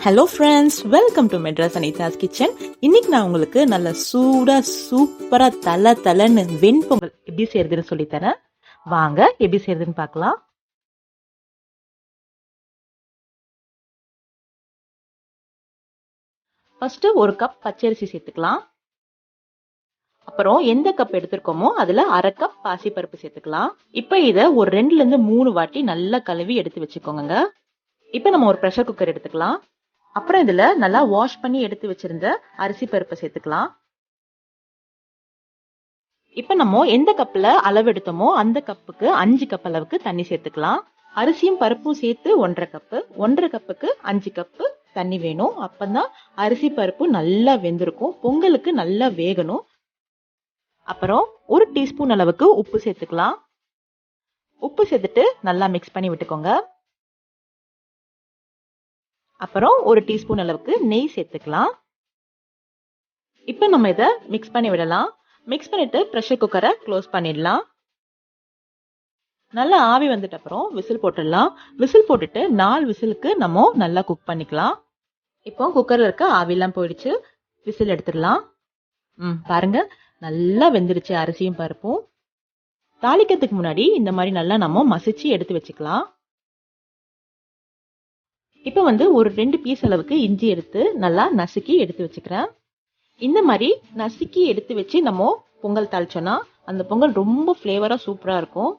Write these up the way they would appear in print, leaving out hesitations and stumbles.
Hello friends, welcome to Madras Anitha's kitchen. இன்னைக்கு நான் உங்களுக்கு நல்ல சூடா சூப்பரா தலன்னு வெண்பொங்கல் எப்படி செய்யறதுன்னு சொல்லித்தரேன். வாங்க எப்படி செய்யறதுன்னு பார்க்கலாம். ஃபர்ஸ்ட் ஒரு கப் பச்சரிசி சேர்த்துக்கலாம். அப்புறம் எந்த கப் எடுத்திருக்கோமோ அதுல அரை கப் பாசிப்பருப்பு சேர்த்துக்கலாம். இப்ப இத ஒரு 2ல இருந்து 3 வாட்டி நல்லா கழுவி எடுத்து வச்சுக்கோங்க. இப்ப நம்ம ஒரு ப்ரெஷர் குக்கர் எடுத்துக்கலாம். அப்புறம் இதுல நல்லா வாஷ் பண்ணி எடுத்து வச்சிருந்த அரிசி பருப்பை சேர்த்துக்கலாம். இப்ப நம்ம எந்த கப்ல அளவு எடுத்தோமோ அந்த கப்புக்கு 5 கப் அளவுக்கு தண்ணி சேர்த்துக்கலாம். அரிசியும் பருப்பும் சேர்த்து 1.5 கப்பு, 1.5 கப்புக்கு 5 கப்பு தண்ணி வேணும். அப்பதான் அரிசி பருப்பு நல்லா வெந்திருக்கும், பொங்கலுக்கு நல்லா வேகணும். அப்புறம் 1 டீஸ்பூன் அளவுக்கு உப்பு சேர்த்துக்கலாம். உப்பு சேர்த்துட்டு நல்லா மிக்ஸ் பண்ணி விட்டுக்கோங்க. அப்புறம் 1 டீஸ்பூன் அளவுக்கு நெய் சேர்த்துக்கலாம். இப்ப நம்ம இதை மிக்ஸ் பண்ணி விடலாம். மிக்ஸ் பண்ணிட்டு ப்ரெஷர் குக்கரை க்ளோஸ் பண்ணிடலாம். நல்லா ஆவி வந்துட்ட அப்புறம் விசில் போட்டுடலாம். விசில் போட்டுட்டு 4 விசிலுக்கு நம்ம நல்லா குக் பண்ணிக்கலாம். இப்போ குக்கர்ல இருக்க ஆவிலாம் போயிடுச்சு. விசில் எடுத்துடலாம். பாருங்க, நல்லா வெந்துருச்சு அரிசியும் பருப்பும். தாளிக்கிறதுக்கு முன்னாடி இந்த மாதிரி நல்லா நம்ம மசிச்சு எடுத்து வச்சுக்கலாம். இப்ப ஒரு 2 பீஸ் அளவுக்கு இஞ்சி எடுத்து நல்லா நசுக்கி எடுத்து வச்சுக்கிறேன். இந்த மாதிரி நசுக்கி எடுத்து வச்சு நம்ம பொங்கல் தாளிச்சோம்னா அந்த பொங்கல் ரொம்ப ஃப்ளேவரா சூப்பரா இருக்கும்.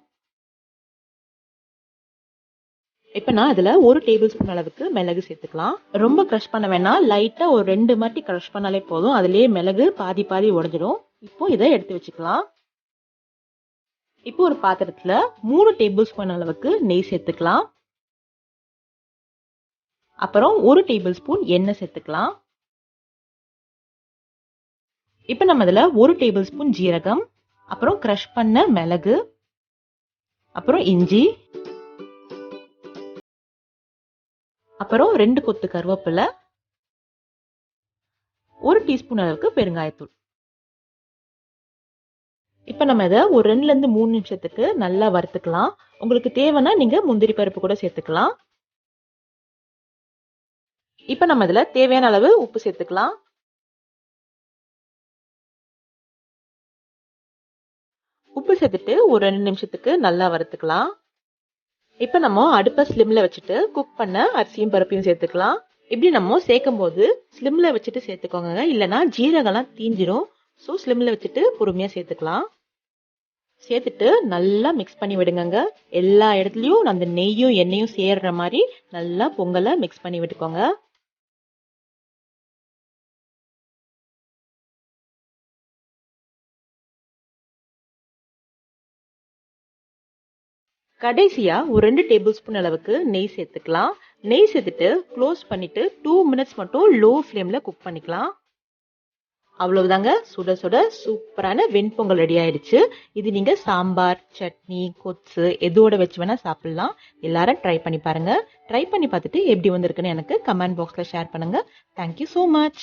இப்ப நான் இதுல 1 டேபிள் ஸ்பூன் அளவுக்கு மிளகு சேர்த்துக்கலாம். ரொம்ப கிரஷ் பண்ண வேணாம், லைட்டா ஒரு 2 மாட்டி கிரஷ் பண்ணாலே போதும். அதுலயே மிளகு பாதி உடைஞ்சிடும். இப்போ இதை எடுத்து வச்சுக்கலாம். இப்போ ஒரு பாத்திரத்துல 3 டேபிள் ஸ்பூன் அளவுக்கு நெய் சேர்த்துக்கலாம். அப்புறம் 1 டேபிள் ஸ்பூன் எண்ணெய் சேர்த்துக்கலாம். இப்ப நம்ம இதுல 1 டேபிள் ஸ்பூன் ஜீரகம், அப்புறம் கிரஷ் பண்ண மிளகு, அப்புறம் இஞ்சி, அப்புறம் 2 கொத்து கருவேப்பிலை, 1 டீஸ்பூன் அளவுக்கு பெருங்காயத்தூள். இப்ப நம்ம இதை ஒரு 2ல இருந்து 3 நிமிஷத்துக்கு நல்லா வறுத்துக்கலாம். உங்களுக்கு தேவைன்னா நீங்க முந்திரி பருப்பு கூட சேர்த்துக்கலாம். இப்ப நம்ம இதுல தேவையான அளவு உப்பு சேர்த்துக்கலாம். உப்பு சேர்த்துட்டு ஒரு 2 நிமிஷத்துக்கு நல்லா வறுத்துக்கலாம். இப்ப நம்ம அடுப்பை ஸ்லிம்ல வச்சுட்டு குக் பண்ண அரிசியும் பருப்பையும் சேர்த்துக்கலாம். இப்படி நம்ம சேர்க்கும் போது ஸ்லிம்ல வச்சுட்டு சேர்த்துக்கோங்க, இல்லைன்னா ஜீரகம்லாம் தீஞ்சிரும். ஸோ ஸ்லிம்ல வச்சுட்டு பொறுமையா சேர்த்துக்கலாம். சேர்த்துட்டு நல்லா மிக்ஸ் பண்ணி விடுங்க. எல்லா இடத்துலயும் அந்த நெய்யும் எண்ணெயும் சேர்ற மாதிரி நல்லா பொங்கலை மிக்ஸ் பண்ணி விட்டுக்கோங்க. கடைசியா ஒரு 2 டேபிள் ஸ்பூன் அளவுக்கு நெய் சேர்த்துக்கலாம். நெய் சேர்த்துட்டு க்ளோஸ் பண்ணிட்டு 2 மினிட்ஸ் மட்டும் லோ ஃப்ளேம்ல குக் பண்ணிக்கலாம். அவ்வளவுதாங்க, சுட சுட சூப்பரான வெண்பொங்கல் ரெடி ஆயிடுச்சு. இது நீங்க சாம்பார், சட்னி, கொத்து எதோட வச்சு வேணா சாப்பிடலாம். எல்லாரும் ட்ரை பண்ணி பாருங்க. ட்ரை பண்ணி பார்த்துட்டு எப்படி வந்திருக்குன்னு எனக்கு கமெண்ட் பாக்ஸ்ல ஷேர் பண்ணுங்க. Thank you so much.